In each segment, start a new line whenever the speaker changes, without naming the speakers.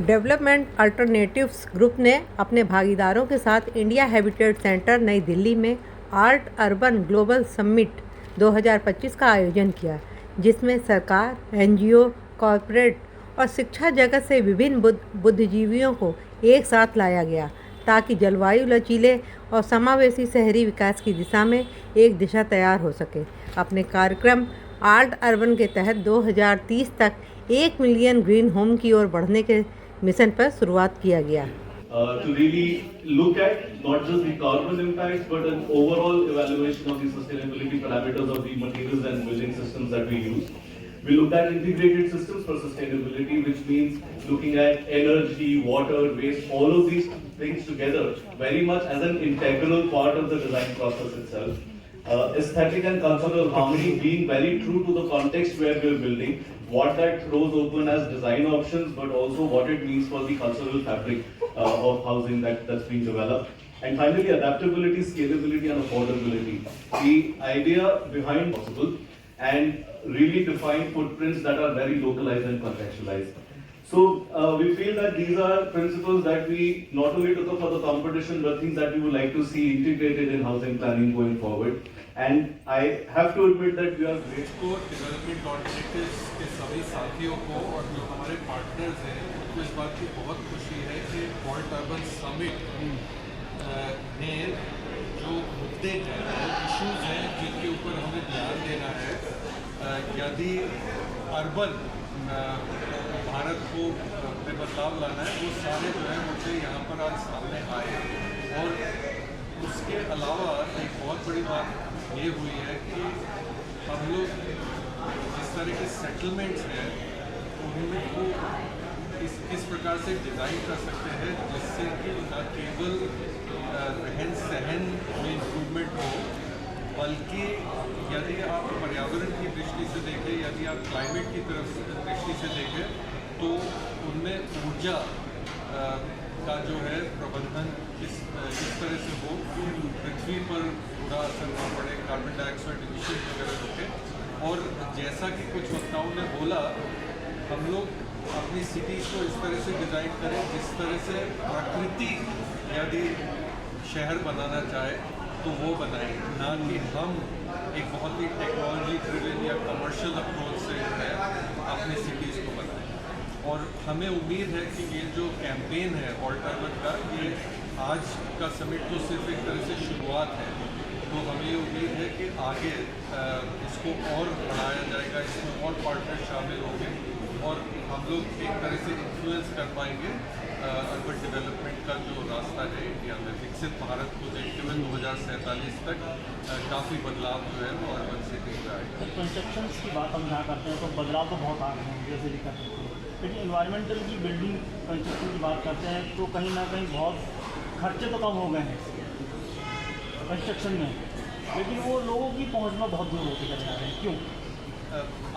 Development alternatives group ने अपने भागीदारों के साथ इंडिया हैबिटेट सेंटर नई दिल्ली में आर्ट अर्बन ग्लोबल समिट 2025 का आयोजन किया, जिसमें सरकार, एनजीओ, कॉरपोरेट और शिक्षा जगत से विभिन्न बुद्धिजीवियों को एक साथ लाया गया ताकि जलवायु लचीले और समावेशी शहरी विकास की दिशा में एक दिशा तैयार हो सके। अपने कार्यक्रम आर्ट अर्बन के तहत 2030 तक 1 मिलियन ग्रीन होम की ओर बढ़ने के मिशन पर शुरुआत किया गया।
To really look at not just the carbon impacts but an overall evaluation of the sustainability parameters of the materials and building systems that we use. We looked at integrated systems for sustainability, which means looking at energy, water, waste, all of these things together very much as an integral part of the design process itself. Aesthetic and cultural harmony being very true to the context where we are building, what that throws open as design options, but also what it means for the cultural fabric of housing that's being developed. And finally, adaptability, scalability, and affordability. The idea behind possible and really define footprints that are very localized and contextualized. So we feel that these are principles that we not only took up for the competition, but things that we would like to see integrated in housing planning going forward. And I have to admit that we are grateful.
Development alternatives के सभी साथियों को और जो हमारे partners हैं उनको इस बात की बहुत खुशी है कि आर्ट अर्बन समिट ने जो मुद्दे हैं, जो इश्यूज हैं जिनके ऊपर हमें ध्यान देना है, यदि अर्बन भारत को में बदलाव लाना है, वो सारे जो है मुद्दे यहाँ पर आज सामने आए। और उसके अलावा एक बहुत बड़ी बात ये हुई है कि हम लोग जिस तरह के सेटलमेंट्स हैं उनको किस प्रकार से डिज़ाइन कर सकते हैं जिससे कि न केवल रहन सहन में इम्प्रूवमेंट हो, बल्कि यदि आप पर्यावरण की दृष्टि से देखें, यदि आप क्लाइमेट की दृष्टि से देखें, तो उनमें ऊर्जा का जो है प्रबंधन इस तरह से हो पृथ्वी पर बुरा असर न पड़े, कार्बन डाइऑक्साइड इमिशन वगैरह रुके। और जैसा कि कुछ वक्ताओं ने बोला, हम लोग अपनी सिटीज़ को इस तरह से डिज़ाइन करें जिस तरह से प्रकृति यदि शहर बनाना चाहे तो वो बनाए, ना कि हम एक बहुत ही टेक्नोलॉजी ड्रिवन या कमर्शियल अप्रोच से जो है अपने सिटीज़ को बनाएं। और हमें उम्मीद है कि ये जो कैंपेन है आर्ट अर्बन का, ये आज का समिट तो सिर्फ एक तरह से शुरुआत है, तो हमें ये उम्मीद है कि आगे इसको और बढ़ाया जाएगा, इसमें और पार्टनर शामिल होंगे और हम लोग एक तरह से इन्फ्लुएंस कर पाएंगे अर्बन डेवलपमेंट का जो रास्ता है इंडिया में। विकसित भारत को देखते हुए 2047 तक काफ़ी बदलाव जो है वो अर्बन सिटी में आएगा।
कंस्ट्रक्शन की बात हम यहाँ करते हैं तो बदलाव तो बहुत आ रहे हैं, जैसे भी करते हैं, लेकिन इन्वायरमेंटल की बिल्डिंग कंस्ट्रक्शन की बात करते हैं तो कहीं ना कहीं बहुत खर्चे तो कम हो गए हैं कंस्ट्रक्शन में, लेकिन वो लोगों की पहुँच में बहुत दूर होते चले जा रहे हैं। क्यों?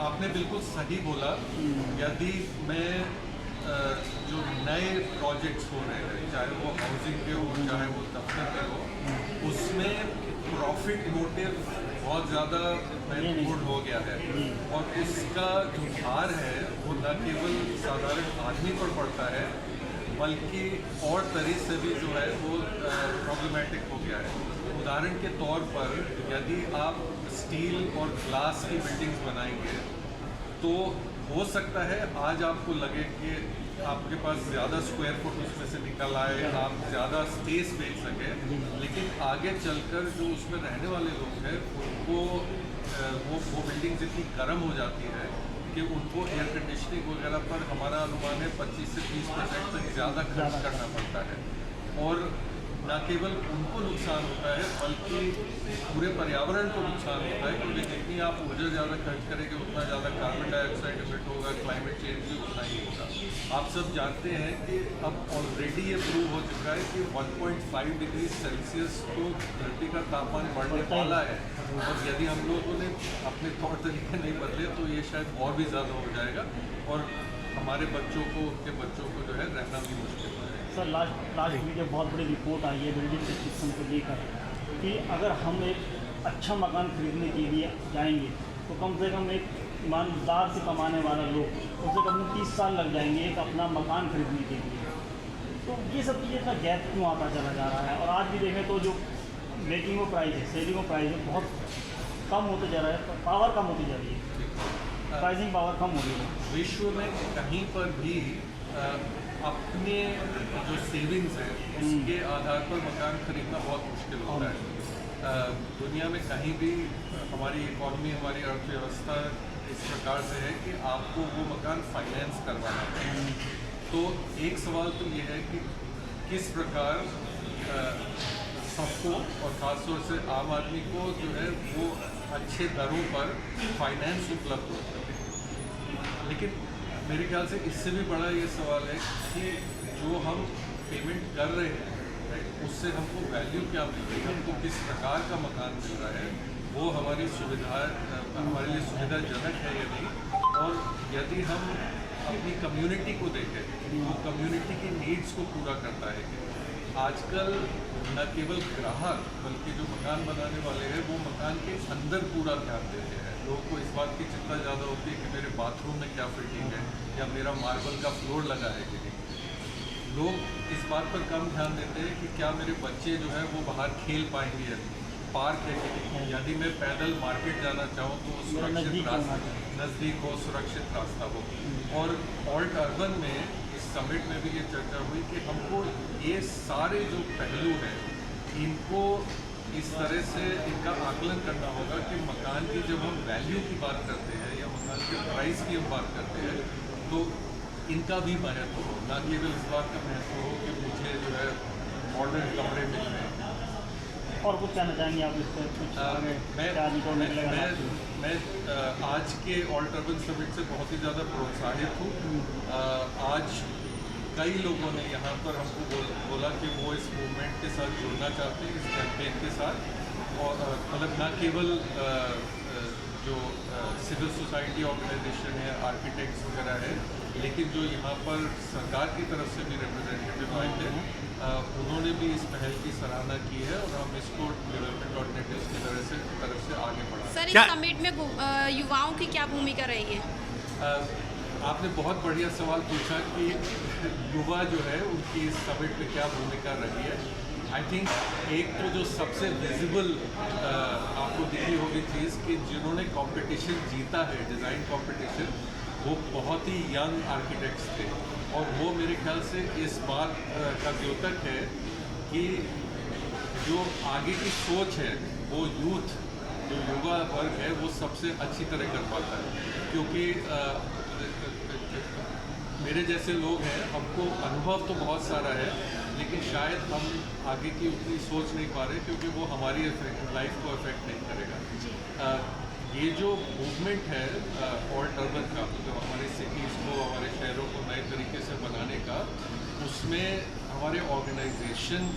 आपने बिल्कुल सही बोला। यदि मैं जो नए प्रोजेक्ट्स हो रहे हैं, चाहे वो हाउसिंग के हो, चाहे वो दफ्तर के हो, उसमें प्रॉफिट मोटिव बहुत ज़्यादा महत्वपूर्ण हो गया है और उसका जो भार है वो न केवल साधारण आदमी पर पड़ता है, बल्कि और तरह से भी जो है वो प्रॉब्लमेटिक हो गया है। उदाहरण के तौर पर यदि आप स्टील और ग्लास की बिल्डिंग्स बनाएंगे तो हो सकता है आज आपको लगे कि आपके पास ज़्यादा स्क्वायर फुट उसमें से निकल आए, आप ज़्यादा स्पेस बेच सकें, लेकिन आगे चलकर जो उसमें रहने वाले लोग हैं उनको वो बिल्डिंग्स इतनी गर्म हो जाती है कि उनको एयर कंडीशनिंग वगैरह पर हमारा अनुमान है 25 से 30% तक ज़्यादा खर्च करना पड़ता है। और न केवल उनको नुकसान होता है बल्कि पूरे पर्यावरण को नुकसान होता है, क्योंकि जितनी आप ऊर्जा ज़्यादा खर्च करेंगे उतना ज़्यादा कार्बन डाइऑक्साइड इमिट होगा, क्लाइमेट चेंज भी उतना ही होगा। आप सब जानते हैं कि अब ऑलरेडी ये प्रूव हो चुका है कि 1.5 डिग्री सेल्सियस तो धरती का तापमान बढ़ने वाला है और यदि हम लोगों ने अपने तौर तरीके नहीं बदले तो ये शायद और भी ज़्यादा हो जाएगा और हमारे बच्चों को, उनके बच्चों को जो है रहना भी मुश्किल हो जाएगा।
सर लास्ट वीक जब बहुत बड़ी रिपोर्ट आई है बिल्डिंग सिस्टम को लेकर कि अगर हम एक अच्छा मकान खरीदने के लिए जाएंगे तो कम से कम एक ईमानदार से कमाने वाला लोग उससे कम से 30 साल लग जाएंगे एक अपना मकान खरीदने के लिए। तो ये सब चीज़ें इतना गैप क्यों आता चला जा रहा है? और आज भी देखें तो जो मेकिंग ऑफ प्राइस है, सेलिंग ऑफ प्राइस है, बहुत कम होते जा रहा है, पावर कम होती जा रही है, प्राइसिंग पावर कम हो रही है।
विश्व में कहीं पर भी अपने जो सेविंग्स है उसके आधार पर मकान खरीदना बहुत मुश्किल होता है। दुनिया में कहीं भी हमारी इकॉनमी, हमारी अर्थव्यवस्था इस प्रकार से है कि आपको वो मकान फाइनेंस करवाना है। तो एक सवाल तो ये है कि किस प्रकार सबको और ख़ासतौर से आम आदमी को जो है वो अच्छे दरों पर फाइनेंस उपलब्ध होता है। लेकिन मेरे ख्याल से इससे भी बड़ा ये सवाल है कि जो हम पेमेंट कर रहे हैं उससे हमको वैल्यू क्या मिल रही है, हमको किस प्रकार का मकान मिल रहा है, वो हमारी सुविधा हमारे लिए सुविधाजनक है या नहीं। और यदि हम अपनी कम्युनिटी को देखें तो कम्युनिटी की नीड्स को पूरा करता है। आजकल न केवल ग्राहक बल्कि जो मकान बनाने वाले हैं वो मकान के अंदर पूरा ध्यान देते हैं। लोगों को इस बात की चिंता ज़्यादा होती है कि मेरे बाथरूम में क्या फिटिंग है या मेरा मार्बल का फ्लोर लगा है कि नहीं। लोग इस बात पर कम ध्यान देते हैं कि क्या मेरे बच्चे जो है वो बाहर खेल पाएंगे या नहीं, पार्क है कि नहीं, यदि मैं पैदल मार्केट जाना चाहूँ तो सुरक्षित रास्ता नज़दीक हो, सुरक्षित रास्ता हो। और ऑल्ट अर्बन में इस समिट में भी ये चर्चा हुई कि हमको ये सारे जो पहलू हैं इनको इस तरह से इनका आकलन करना होगा कि मकान की जब हम वैल्यू की बात करते हैं या मकान के प्राइस की हम बात करते हैं तो इनका भी महत्व हो, ना केवल इस बात का महत्व हो कि मुझे जो है मॉडर्न कपड़े मिल रहे हैं।
और कुछ कहना चाहेंगे आप इस पर? कुछ
मैं आज के ऑल्ट अर्बन समिट से बहुत ही ज़्यादा प्रोत्साहित हूँ। आज कई लोगों ने यहाँ पर हमको बोला कि वो इस मूवमेंट के साथ जुड़ना चाहते हैं, इस कैंपेन के साथ। और मतलब न केवल जो सिविल सोसाइटी ऑर्गेनाइजेशन है, आर्किटेक्ट्स वगैरह है, लेकिन जो यहाँ पर सरकार की तरफ से भी रिप्रेजेंटेटिव आए थे, उन्होंने भी इस पहल की सराहना की है और हम इसको डेवलपमेंट ऑर्गेनाइजेशन की तरफ से आगे बढ़ा।
सर, इस समिट में युवाओं की क्या भूमिका रही है?
आपने बहुत बढ़िया सवाल पूछा कि युवा जो है उनकी इस समिट में क्या भूमिका रही है। आई थिंक एक तो जो सबसे विजिबल आपको दिखी होगी चीज़ कि जिन्होंने कंपटीशन जीता है, डिज़ाइन कंपटीशन, वो बहुत ही यंग आर्किटेक्ट्स थे। और वो मेरे ख्याल से इस बात का द्योतक है कि जो आगे की सोच है वो यूथ, जो युवा वर्ग है वो सबसे अच्छी तरह कर पाता है। क्योंकि मेरे जैसे लोग हैं, हमको अनुभव तो बहुत सारा है लेकिन शायद हम आगे की उतनी सोच नहीं पा रहे क्योंकि वो हमारी लाइफ को अफेक्ट नहीं करेगा। ये जो मूवमेंट है ऑल्ट अर्बन का, जो हमारे सिटीज़ को, हमारे शहरों को नए तरीके से बनाने का, उसमें हमारे ऑर्गेनाइजेशन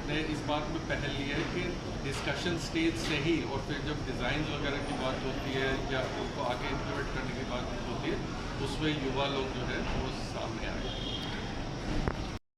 ने इस बात में पहल ली है कि डिस्कशन स्टेज से ही और फिर जब डिज़ाइन वगैरह की बात होती है या उसको आगे इम्प्लीमेंट करने की बात होती है उसमें युवा लोग जो है वो सामने आए।